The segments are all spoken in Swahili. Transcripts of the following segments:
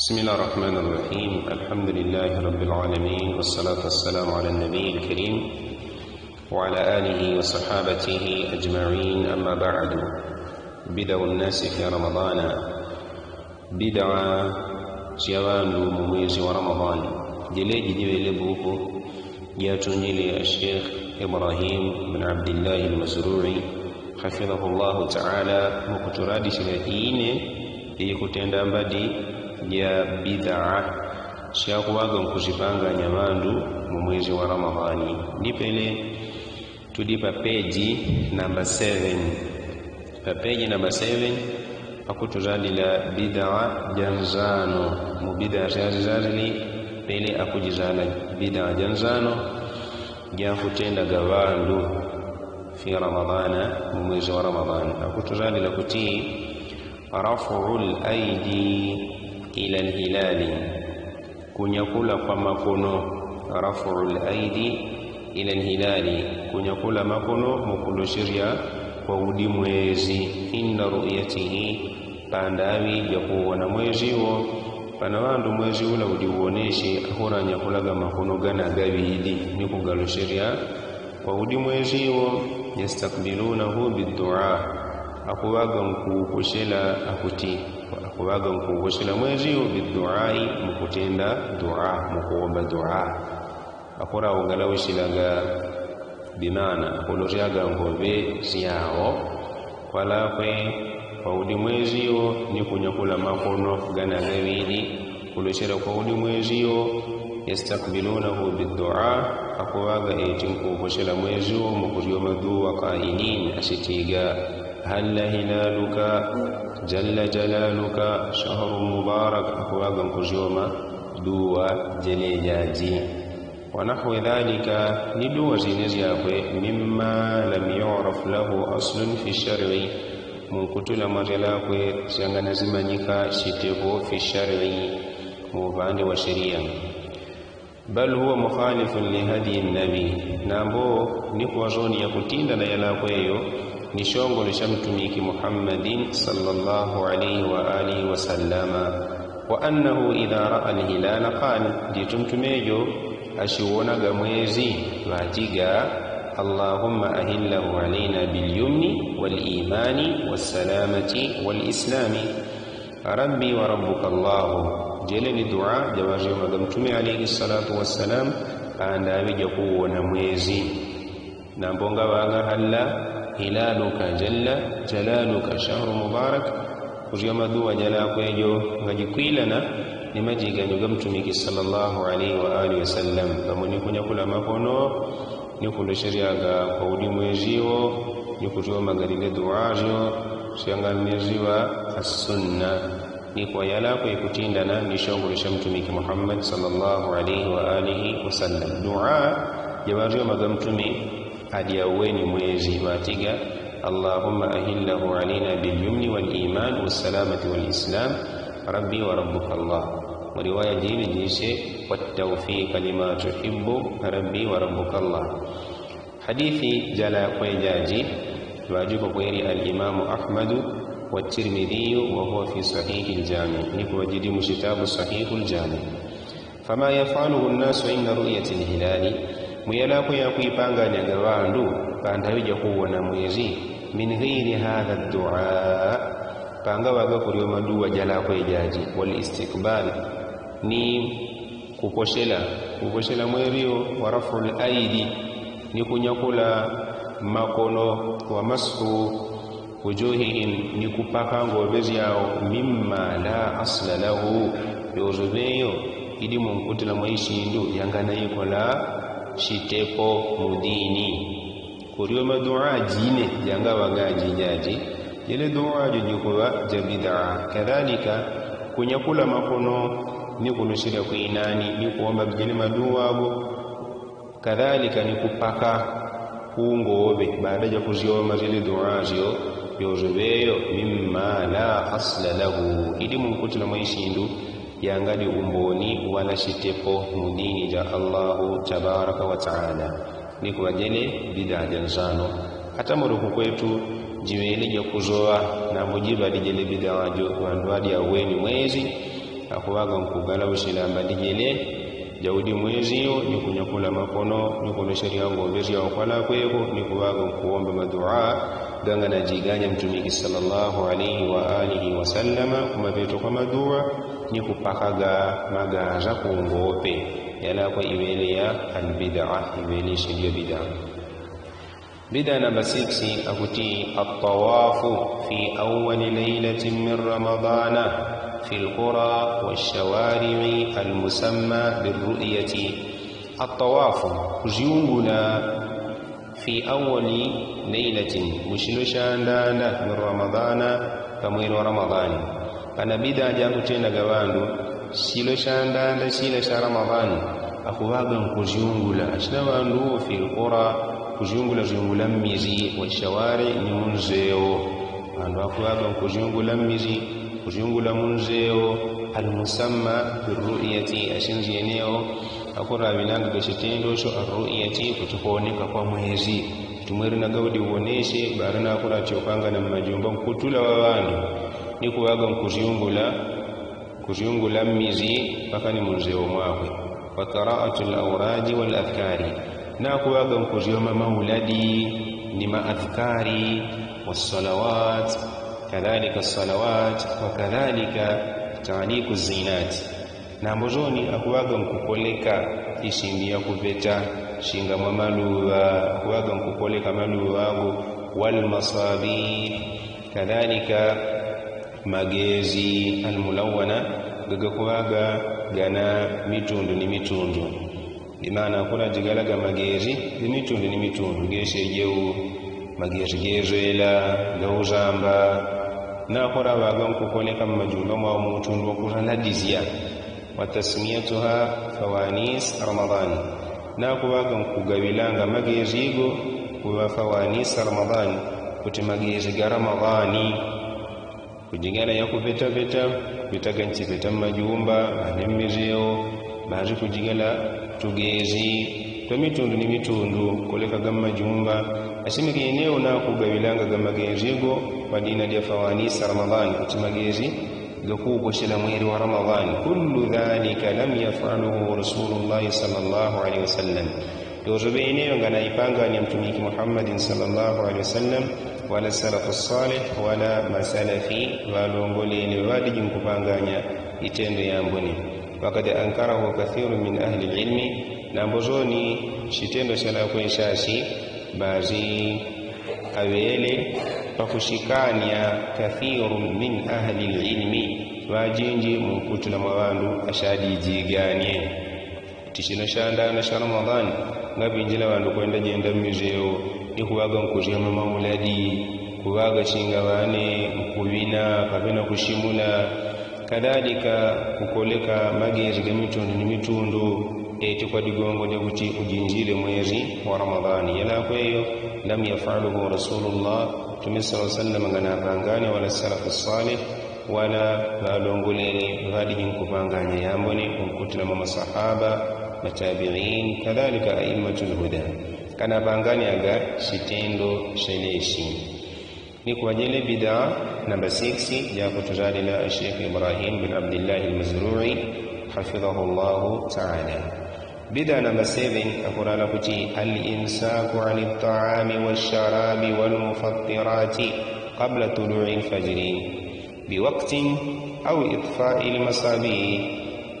بسم الله الرحمن الرحيم. الحمد لله رب العالمين، والصلاة والسلام على النبي الكريم وعلى آله وصحابته أجمعين. أما بعد، بدع الناس في رمضان، بدع جوان مميز ورمضان جليج جبل بوكو جاتوني الشيخ إبراهيم بن عبد الله المزروعي حفظه الله تعالى مكتراد شلهين يكتند mbadi ya bid'a shakuwaga nkuzipanga nyabandu mu mwezi wa Ramadhani. Nipele tudipa page number 7. Page number 7 akutuzalila bid'a janzano mu bid'a zazali pele akujizana bid'a janzano ya kutenda gabandu fi Ramadhana mu mwezi wa Ramadhani. Akutuzalila kuti raf'ul aidi ila al-hilali, kunyakula kwa makono. Raf'ul aidi ila al-hilali, kunyakula makono mukundoshiria kwa udi mwezi. Inna ru'yatihi, pandawi jakuona mwezi wo pana wandu mwezi ula udiuoneshe ahura nyakulaga makono gana gabidi nikugaloshiria kwa udi mwezi wo. Yastakbilunahu bid-du'a, akuwaga nkukushela akuti akuwaga nkukushela mwezi bid-du'ai, mukutenda du'a, mukuomba du'a. Akora ugalawishiraga bimana akoloshaga ngobe ziyao wala kwe kwa udi mwezi ni kunyakula makono gana gawidi kuloshera kwa udi mwezi. Yastakbilunahu bid-du'a, akuwaga etinkukushela mwezi mukurioma du'a qailin ashitiga هل هلالك جل جلالك شهر مبارك، أخواغا كجوما دوا جليجاجي ونحو ذلك ندوا زينزياكوي مما لم يعرف له أصل في الشرع، من كتل مجلاكوي سيانغانا زمانيكا شتبو في الشرع موفاني وشريا، بل هو مخالف لهدي النبي. نامبو نكوازون يكتين دانا يلاكويو nishongo lishamtumiki Muhammadin sallallahu alayhi wa alihi wa sallama, wa annahu idha ra'a al-hilala qala, ditumtumejo ashiwonaga mwezi watiga Allahumma ahillahu alayna bil-yumni wal-imani was-salamati wal-islami rabbi wa rabbuka Allah. Jeleni dua jawazi magamtume alayhi salatu wassalam andawi kuona mwezi na mbonga wanga halla hilaluka jalla jalaluka shahru mubarak, kujama dua jala kwejo ngajikwilana ni majiga nyugamtumiki sallallahu alayhi wa alihi wasallam pamoni kunyakula makono ni kulesheriaga kwa udi mwezio ni kujoma garile duajo shanga mweziwa as-sunna ni kwa yala kwa ikutindana ni shongo lishamtumiki Muhammad sallallahu alayhi wa alihi wasallam. Dua jawazi magamtumi hadi aweni mwezi watiga Allahumma ahillahu alaina bil-yumni wal-iman was-salamati wal-islam rabbi wa rabbuka Allah. Riwaya jini jishe wat-tawfiq lima tuhibbu rabbi wa rabbuka Allah. Hadithi jala kwejaji wajibu kweli al-Imam Ahmad wa Tirmidhi wa huwa fi sahih al-Jami', niko wajidi mshitabu sahih al-Jami'. Fama yafaluhu an-nasu inda ru'yati al-hilali, muyalapo ya kuipanga ni gawandu pandawija kuona mwezi min ghairi hadha ad-du'a, panga waga kurioma dua jala kwejaji wal istiqbal ni kukoshela mwerio wa raful aidi ni kunyakula makono wa mashu wujuhihim ni kupaka ngobezi yao mimma la asla lahu yozubeyo idi munkutila mwishindu yangana yikola shitepo mudini kurioma dua jine janga wagaji jaji ile dua jujikuwa jabida. Kadhalika kunyakula makono ni kunushira kuinani ni kuomba bijini madua abo. Kadhalika ni kupaka kungobe baada ya kuzioma zile dua zio yozubeyo mimma la asla lahu idi munkutila mwishindu yangali umboni wala shitepo mudini ja Allahu tabaraka wa taala. Ni kwa jele bid'a janzano hata muruku kwetu jiwele ja kuzoa na mujiba dijele bid'a wajo wandu hadi aweni mwezi akuwaga nkugala ushilamba dijele jaudi mwezi yo ni kunyakula makono ni kunosheria ngobezi ya wakwala kweko ni kuwaga nkuombe madua ganga na jiganya mtumiki sallallahu alayhi wa alihi wa sallama kumabeto kwa madua ni kupakaga magaza kungope yana kwa ibele ya albid'a ibele sheria bid'a. Bid'a namba 6 akuti at-tawafu fi awwal laylatin min ramadana في القرى والشوارع المسمى بالرؤية. الطواف كجيونغنا في أول ليلة مشلوشاندانا من رمضان كمويل رمضان أنا بدا جاكوتين غواندو شلوشاندانا شلوشا رمضان أخواغا كجيونغلا أشنواندو في القرى كجيونغلا جيونغلا ميزي والشوارع نمنزيو أنو أخواغا كجيونغلا ميزي kujungula munzeo almusamma birru'yati ashinzi eneo akora binanga gashitendo sho arru'yati kutukoneka kwa mwezi tumweri na gaudi uoneshe barana akora chopanga na majumba kutula wa wandu ni kuwaga kujungula mizi paka ni munzeo mwakwe wa qira'atul awradi wal adhkari na kuwaga kujoma mauladi ni maadhkari was salawat كذلك الصلوات وكذلك تعليق الزينات nambozoni akuwaga mkukoleka ishimbia kupeta shinga mwa maluwa akuwaga mkukoleka maluwa wangu wal masabi kadhalika magezi almulawana gagakuwaga gana mitundu ni mitundu imana kuna jigalaga magezi ni mitundu ni mitundu geshe jeu magezi gezela gauzamba na kora bagan ku kone kam majumba ma mutundu ko ranadizia wa tasmiyatuha fawanis ramadan na ku bagan ku gabilanga magezigo ku fawanis ramadan kuti magezi ga ramadani kujingana ya kupeta bitaganci betan majumba anemezeo bazi kujingala tugezi to mitundu ni mitundu koleka gamma jumba asimike eneo na kugabilanga gamagezigo padina ya fawanis ramadan kutimagezi gakugo shila mwezi wa ramadhan kullu dhalika lam yaf'aluhu rasulullah sallallahu alaihi wasallam yozobe eneo ngana ipanga ni mtumiki Muhammad sallallahu alaihi wasallam wala salafus salih wala masalafi walongole ni wadi jinkupanganya itendo yamboni wakati ankarahu kathirun min ahli alilmi nambozoni shitendo shala kwenshashi bazi awele pakushikania kathirun min ahli alilmi wajinji mukutula mawandu ashadi jiganye tishino shanda na Ramadhan ngabinjila wandu kwenda jenda mizeo ikuwaga nkuzema mauladi kuwaga chingawane mkubina kabena kushimula kadhalika kukoleka magezi ga mitundu ni mitundu eti kwa digongo de kuti ujinjile mwezi wa Ramadhani yana kweyo lam yafaluhu rasulullah tumisala sallam ngana pangane wala salafus salih wala balongoleni vadijin kupanganya yamboni kumkutila mama sahaba matabi'in kadhalika a'immatul huda kana panganya aga shitendo sheleshi ni kwa jele bid'a namba 6 ya kutuzalila Sheikh Ibrahim bin Abdullah al-Mazrui hafidhahu Allah ta'ala. Bid'a namba 7 akurala kuti al-imsaku 'anit ta'ami wash-sharabi wal-mufattirati qabla tulu'i al-fajr biwaqtin aw itfa'i al-masabi.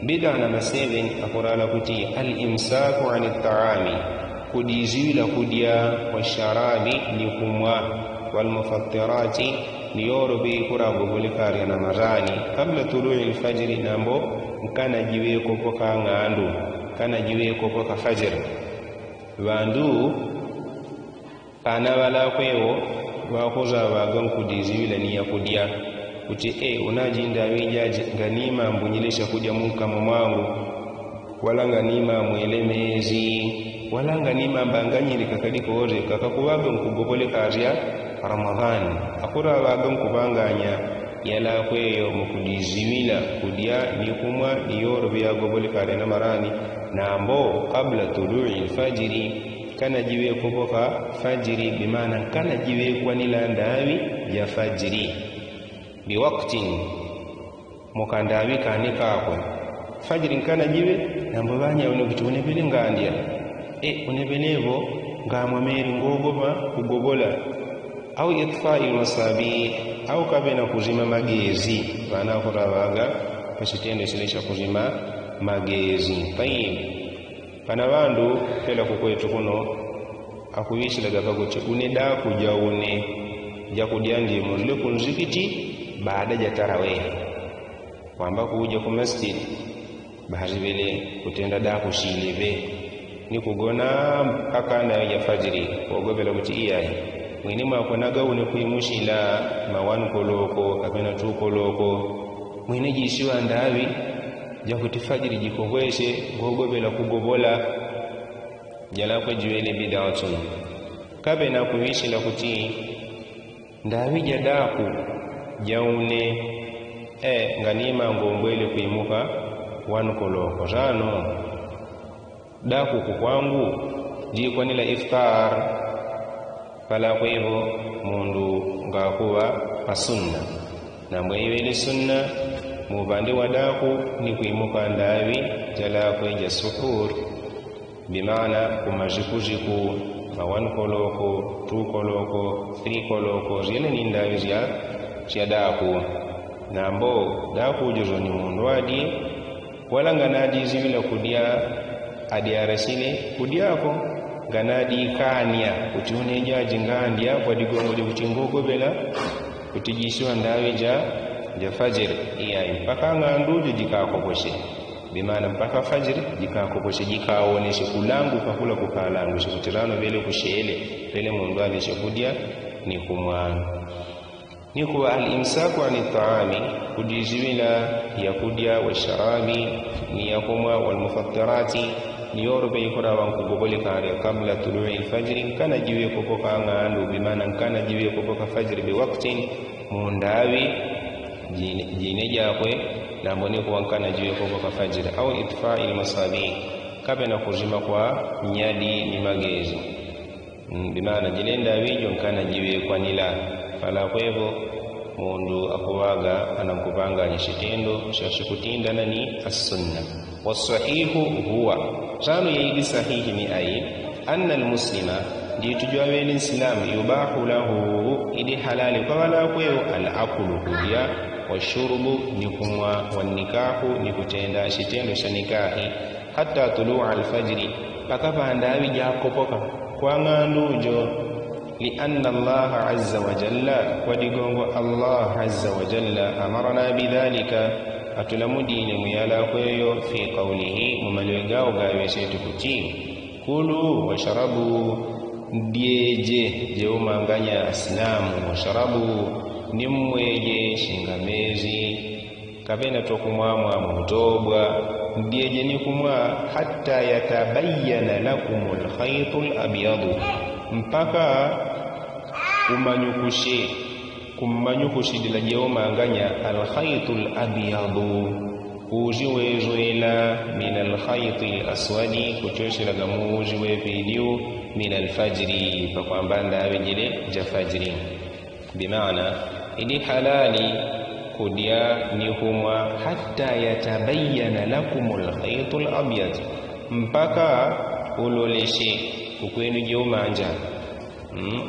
Bid'a namba 7 akurala kuti al-imsaku 'anit ta'ami kudizila kudia wash-sharabi ni kumwa والمفطرات ليوربي كرابو بلكاري نمراني قبل طلوع الفجر نامبو كان جيويكو بوكا غاندو كان جيويكو بوكا فجر واندو kana wala kweo wakoza wagan kudiziwila ni yakudia kuti unajinda wijaji ganima mbunyilisha kuja munka mwangu wala ganima mwelemezi wala ganima mbanganyiri kakadiko oze kakakuwaga mkugobole karia Ramadhan akura wagan kubanganya yala kweyo mukudiziwila kudia ni kumwa ni yoro ya gobole kare na marani nambo kabla tulu'i alfajiri kana jiwe kuboka fajiri bimaana kana jiwe kwa nilandawi ya fajiri biwaqtin mukandawi kanikakwe fajiri nkana jiwe nambo banya unebele ngandia unebelevo ngamwameri ngogoma kugogola au itfa'il masabi au kabena kuzima magezi bana kurabaga pasitendo silesha kuzima magezi tayib pana bandu pela kukwetu kuno akuyishila gavagoche uneda kujaune ja kudyandi muzile kunzikiti baada ya tarawih kwamba kuja ku masjid baadhi vile kutenda da kushileve ni kugona mpaka na ya fajiri kugobela kuti iyai mwini mwakonaga une kuimushila mawanu koloko kapena tu koloko mwini jisiwa ndawi ja kuti fajiri jikogweshe gogobela kugobola jala kwa juwele bid'atun kapena kuishila kuti ndawi jadaku jaune nganima ngongwele kuimuka wankoloko rano daku kukwangu jikwanila iftar pala kwa hivyo mundu ngakuwa pasunna na mweiwele sunna mubande wa daku ni kuimuka ndawi jala kwa ija suhur bimaana kumajikujiku mawankoloko tukoloko trikoloko zile ni ndawi zya daku nambo daku jozo ni mundu adi wala nganadi zivila kudia adi arasile kudiako nganadi kania kutiune jaji ngandia kwa digongo di kutingogo bela kutijisiwa ndawe ja fajr iya mpaka ngandu jikako koshe bimana mpaka fajr jikako koshe jikaoneshe kulangu kakula kukalangu shikutirano vile kushele vile mundu alishe kudia ni kumwana nikuwa al-imsaku ani taami kujiziwila ya kudia wa sharabi ni ya kumwa wal mufattirati ni yorobe ikura wankugoboli kare kabla tulu'i al-fajr kana jiwe kupoka ngandu bimana kana jiwe kupoka fajr bi waqtin mundawi jine jakwe na mboni kuwankana jiwe kupoka fajr au itfa'il masabi kabena kuzima kwa nyadi ni magezi bimana jilenda wijo kana jiwe kwa nila fala kwa hivyo mundu akuwaga anamkupanga ni shitendo shashikutinda nani as-sunna was-sahihu huwa sanu yaidi sahihi ni ai anna al-muslima ditujwawe al-islam yubahu lahu idi halali kwa wala kweo al-akulu kudia washurbu ni kumwa wanikahu ni kutenda shitendo sha nikahi hatta tulu'a al-fajri pakapa ndawi jakopoka kwa ngandujo لأن الله عز وجل ودغونغو الله عز وجل أمرنا بذلك أتلمدين ميالا كويو في قوله مملغاو غاويسيتو كتي كلوا وشربوا ديجي جوما nganya islamu washarabu nimweje shingamezi kabena tokumwamwa mutobwa dieje ni kumwa hatta yatabayyana lakumul khaytul abyadu mpaka kumanyukushi dila joma nganya al-khaytul abyadu ujiwezwela min al-khaytil aswadi kuchoshela gamujiwe video min al-fajri pakwamba ndawe jile ja fajri bimaana idi halali kudia ni humwa hatta yatabayyana lakumul khaytul abyad mpaka uloleshe ukwenu jomanja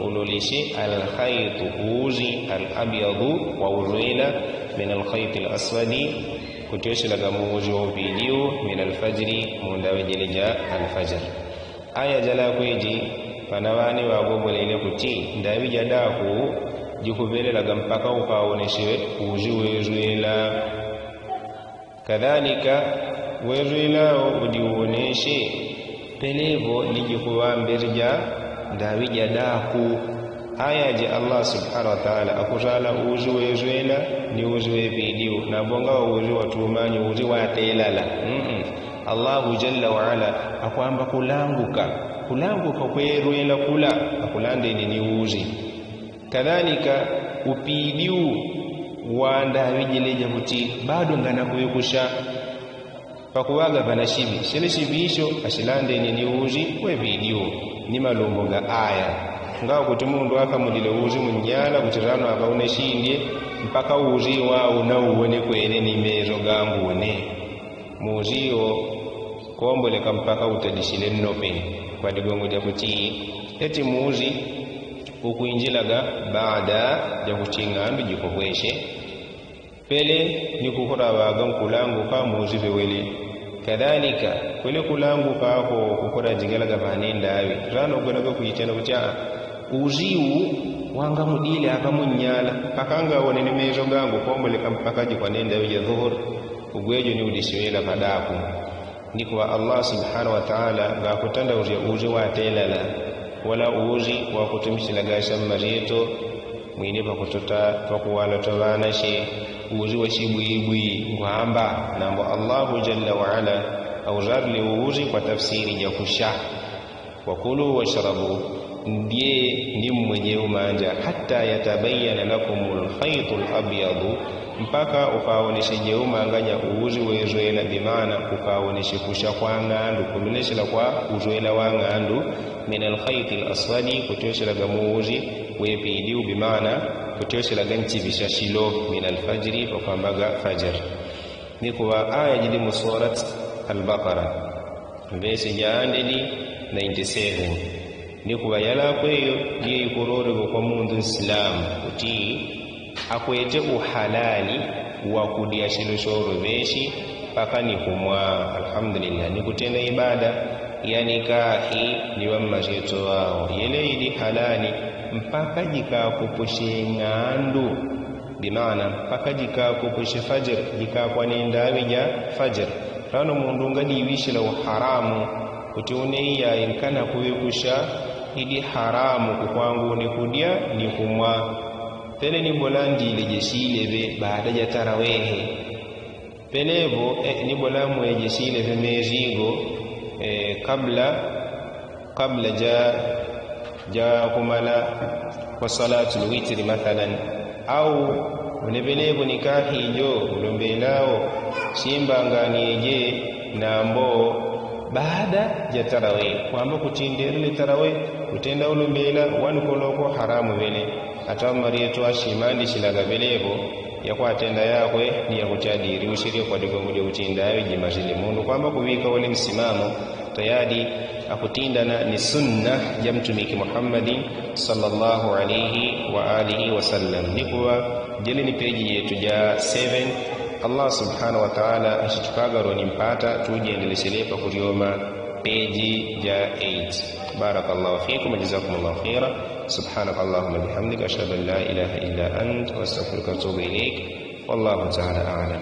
uloleshe al-khaytu uzi al-abyadu wa uzwila min al-khayt al-aswadi kutoshela gamuzi wa video min al-fajri mundawe jeleja al-fajr aya jala kweji panawani wa gobole ile kuti ndawi jadaku jikubelela gampaka ukaoneshe uzi wezwela kadhalika wezwelao udiuoneshe pelevo lijikuwambirja ndawi jadaku ayaje Allah subhanahu wa ta'ala akuzala uzi wezwela ni uzi wevidio na bonga uzi watumanyi uzi watelala Allahu jalla wa ala akwamba kulanguka kwerwela kula akulande ni uzi kadhalika upidiu wanda wijileja kuti bado ngana kuyikusha pakuwaga vanashibi shile shibisho ashilande ni uzi we video ni malombo ga aya ngao kuti mundu akamudile uzi munyala kutirano akaune shindye mpaka uzi wao na uone kwene ni mezo gangu ne muzio komboleka mpaka utadishile nnope kwa digongo ja kuti eti muzi ukuinjilaga baada ya kuchingandu jikokweshe pele ni kukura waga nkulangu ka muzi vewele kadhalika kwele kulangu kako kukura jingalaga vanindawe rano gwelaga kuyitenda kutya uziu wanga mudile akamunyala pakanga wonene mezo gangu komboleka mpaka jikwanendawe ya dhuhur ugwejo ni udisiwela padaku nikuwa Allah subhanahu wa ta'ala ngakutanda uzi wa telala wala uzi wa kutumishila gasha marito mwine pakutota pakuwala tovana she uzi wa shibuibui ngwamba nambo Allahu jalla wa ala auzarli uzi kwa tafsiri ya kusha wakulu washrabu ndiye ndi mwenye umanja hata yatabayana lakumul khaytul abyadu mpaka ukaoneshe jeuma nganya uuzi wezoela bimaana ukaoneshe kusha kwa ngandu kumileshela kwa uzoela wa ngandu min alkhaytil aswadi kutoshela gamuuzi wepidiu bimaana kutoshela ganchi bishashilo min alfajri pakambaga fajr nikuwa aya jidi musurat al-Baqara verse jaandeli 97 nikuwa yala kweyo ye ikorore kwa mundu Islam kuti akwete uhalali wa kudia shiloshoro veshi paka ni kumwa alhamdulillah ni kutenda ibada ya nikahi ni wa mazito wao yele ili halali mpaka jikakuposhe ngandu bimaana mpaka jikakuposhe fajr jikakwa nendawe ja fajr rano mundu ngadi wishila haramu kutiune ya inkana kuwekusha idi haramu kukwangu ni kudia ni kumwa pele ni bolandi lejeshileve baada ya tarawehe pelevo ni bolamu lejeshileve mezigo kabla ja kumala kwa salatu witri mathalan au unebelevo nikahi jo ulombelao simba nganiyeje nambo baada ya tarawih kwamba kutindele tarawih kutenda ulombela wanukoloko haramu vele atamariyetu ashimandi shilaga belevo yakwatenda yakwe ni yakutadiri ushiri kwa digongo utindayo jimazile mundu kwamba kubika wale msimamo tayari akutindana ni sunna ya mtumiki Muhammadin sallallahu alayhi wa alihi wasallam nikuwa jeli ni peji yetu ja 7 Allah subhanahu wa ta'ala ashitukaga roni mpata tuje endeleshelepa kurioma peji ja 8 barakallahu fikum wa jazakumullahu khaira سبحانك اللهم وبحمدك أشهد أن لا إله إلا أنت وأستغفرك وأتوب إليك والله تعالى أعلم